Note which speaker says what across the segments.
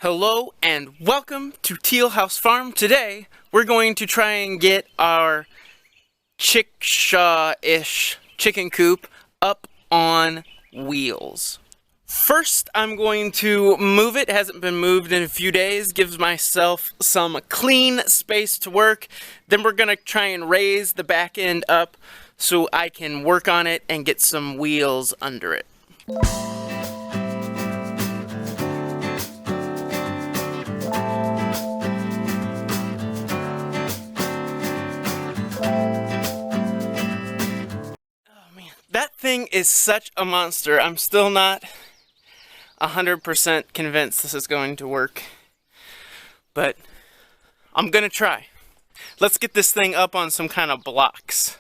Speaker 1: Hello and welcome to Teal House Farm. Today we're going to try and get our Chickshaw-ish chicken coop up on wheels. First I'm going to move it. It hasn't been moved in a few days. Gives myself some clean space to work. Then we're going to try and raise the back end up so I can work on it and get some wheels under it. That thing is such a monster. I'm still not 100% convinced this is going to work. But I'm gonna try. Let's get this thing up on some kind of blocks.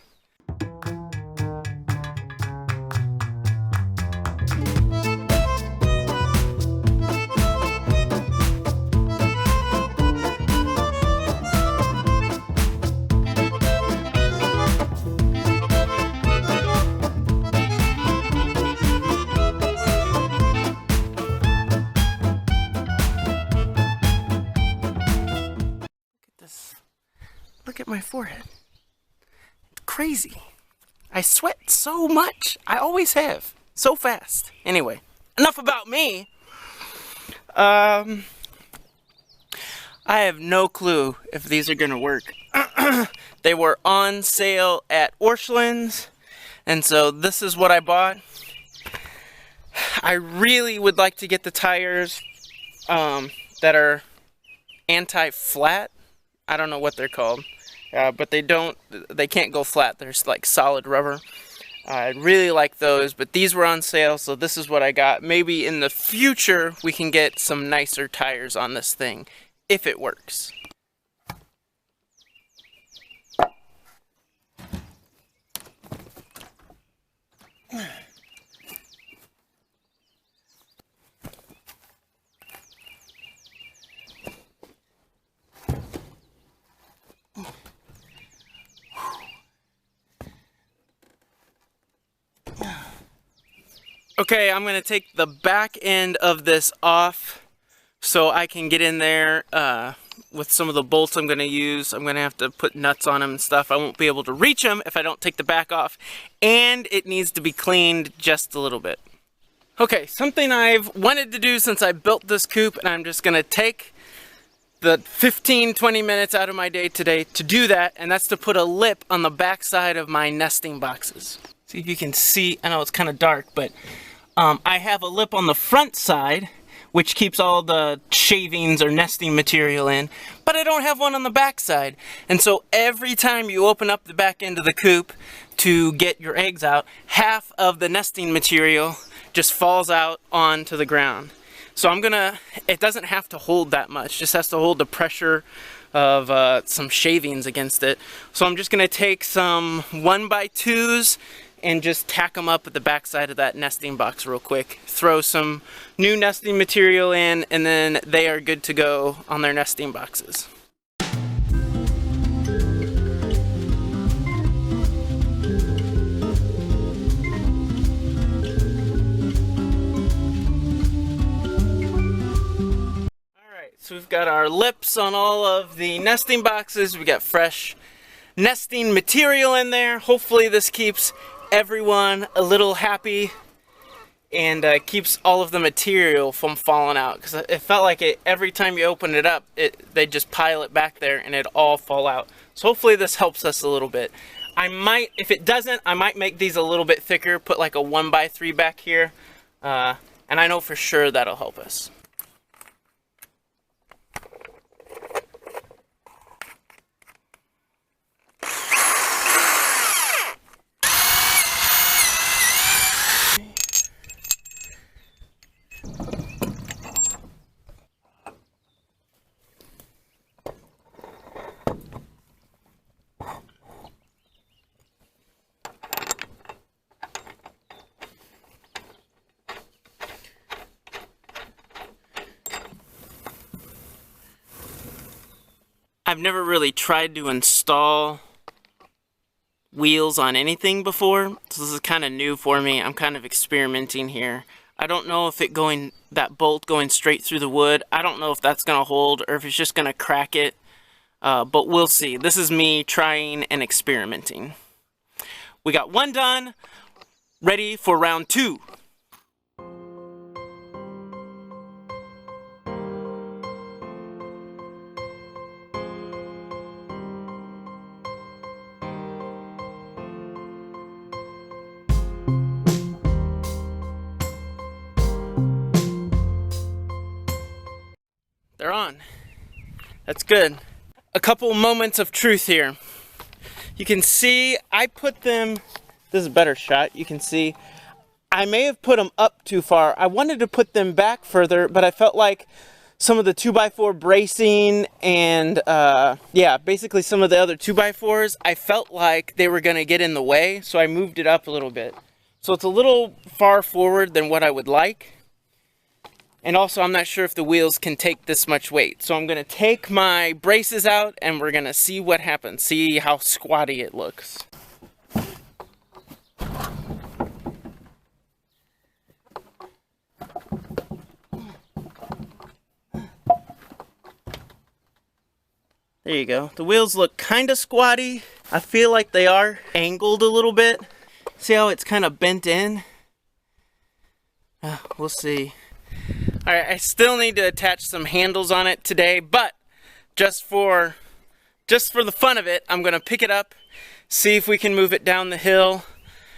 Speaker 1: Look at my forehead. It's crazy. I sweat so much. I always have. So fast. Anyway, enough about me. I have no clue if these are gonna work. They were on sale at Orchlands, and so this is what I bought. I really would like to get the tires that are anti-flat. I don't know what they're called. But they can't go flat. They're like solid rubber. I'd really like those, but these were on sale, so this is what I got. Maybe in the future we can get some nicer tires on this thing, if it works. Okay, I'm going to take the back end of this off so I can get in there with some of the bolts I'm going to use. I'm going to have to put nuts on them and stuff. I won't be able to reach them if I don't take the back off. And it needs to be cleaned just a little bit. Okay, something I've wanted to do since I built this coop, and I'm just going to take the 15-20 minutes out of my day today to do that, and that's to put a lip on the back side of my nesting boxes. See if you can see. I know it's kind of dark, but I have a lip on the front side, which keeps all the shavings or nesting material in, but I don't have one on the back side. And so every time you open up the back end of the coop to get your eggs out, half of the nesting material just falls out onto the ground. So it doesn't have to hold that much, just has to hold the pressure of some shavings against it. So I'm just gonna take some 1x2s and just tack them up at the back side of that nesting box real quick. Throw some new nesting material in, and then they are good to go on their nesting boxes. Alright, so we've got our lips on all of the nesting boxes. We got fresh nesting material in there. Hopefully this keeps everyone a little happy and keeps all of the material from falling out, because it felt like every time you open it up, they just pile it back there and it all fall out. So hopefully this helps us a little bit. If it doesn't, I might make these a little bit thicker, put like a 1x3 back here, and I know for sure that'll help us. I've never really tried to install wheels on anything before, so this is kind of new for me. I'm kind of experimenting here. I don't know if that bolt going straight through the wood, I don't know if that's going to hold or if it's just going to crack it. But we'll see. This is me trying and experimenting. We got one done, ready for round 2. They're on. That's good. A couple moments of truth here. You can see I put them, this is a better shot, you can see I may have put them up too far. I wanted to put them back further, but I felt like some of the 2x4 bracing and yeah, basically some of the other 2x4s, I felt like they were gonna get in the way, so I moved it up a little bit. So it's a little far forward than what I would like. And also, I'm not sure if the wheels can take this much weight. So I'm going to take my braces out and we're going to see what happens. See how squatty it looks. There you go. The wheels look kind of squatty. I feel like they are angled a little bit. See how it's kind of bent in? We'll see. Alright, I still need to attach some handles on it today, but just for the fun of it, I'm going to pick it up, see if we can move it down the hill,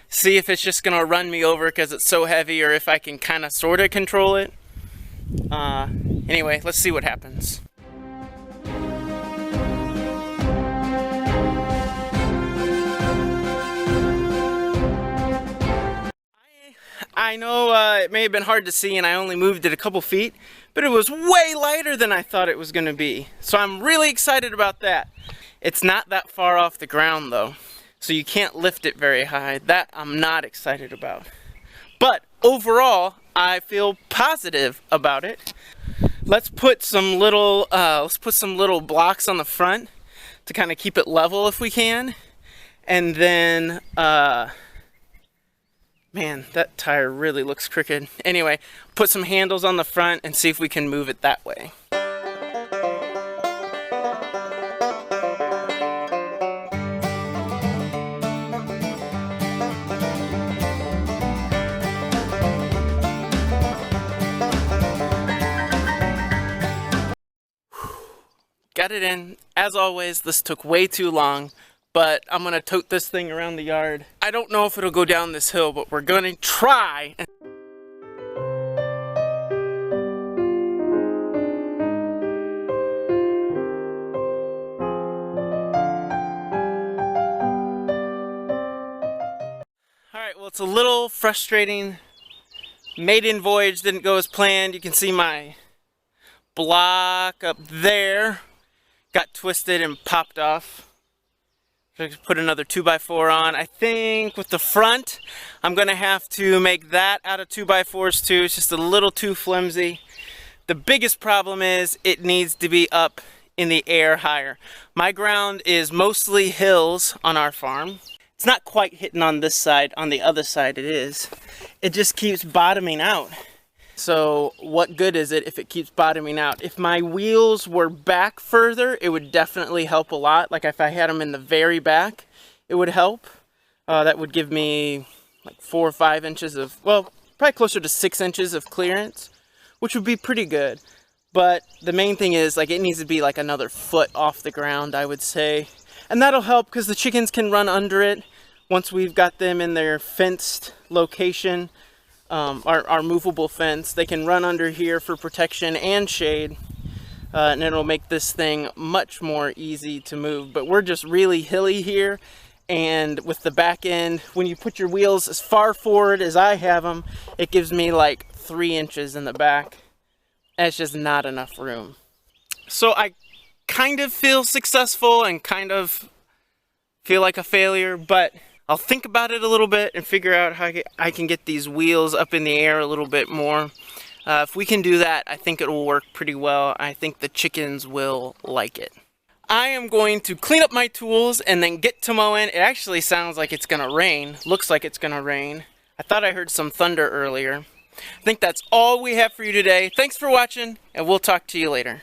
Speaker 1: see if it's just going to run me over because it's so heavy or if I can kind of sort of control it. Anyway, let's see what happens. I know it may have been hard to see and I only moved it a couple feet, but it was way lighter than I thought it was going to be. So I'm really excited about that. It's not that far off the ground though, so you can't lift it very high. That I'm not excited about. But overall, I feel positive about it. Let's put some little blocks on the front to kind of keep it level if we can. And then man, that tire really looks crooked. Anyway, put some handles on the front and see if we can move it that way. Got it in. As always, this took way too long, but I'm gonna tote this thing around the yard. I don't know if it'll go down this hill, but we're gonna try. Alright, well, it's a little frustrating. Maiden voyage didn't go as planned. You can see my block up there got twisted and popped off. Put another 2x4 on. I think with the front, I'm gonna have to make that out of 2x4s too. It's just a little too flimsy. The biggest problem is it needs to be up in the air higher. My ground is mostly hills on our farm. It's not quite hitting on this side. On the other side it is. It just keeps bottoming out. So what good is it if it keeps bottoming out? If my wheels were back further, it would definitely help a lot. Like if I had them in the very back, it would help. That would give me like 4 or 5 inches of, well, probably closer to 6 inches of clearance, which would be pretty good. But the main thing is, like, it needs to be like another foot off the ground, I would say. And that'll help because the chickens can run under it once we've got them in their fenced location. Our movable fence. They can run under here for protection and shade, and it'll make this thing much more easy to move. But we're just really hilly here, and with the back end, when you put your wheels as far forward as I have them, it gives me like 3 inches in the back. That's just not enough room. So I kind of feel successful and kind of feel like a failure, but I'll think about it a little bit and figure out how I can get these wheels up in the air a little bit more. If we can do that, I think it will work pretty well. I think the chickens will like it. I am going to clean up my tools and then get to mowing. It actually sounds like it's gonna rain. Looks like it's gonna rain. I thought I heard some thunder earlier. I think that's all we have for you today. Thanks for watching, and we'll talk to you later.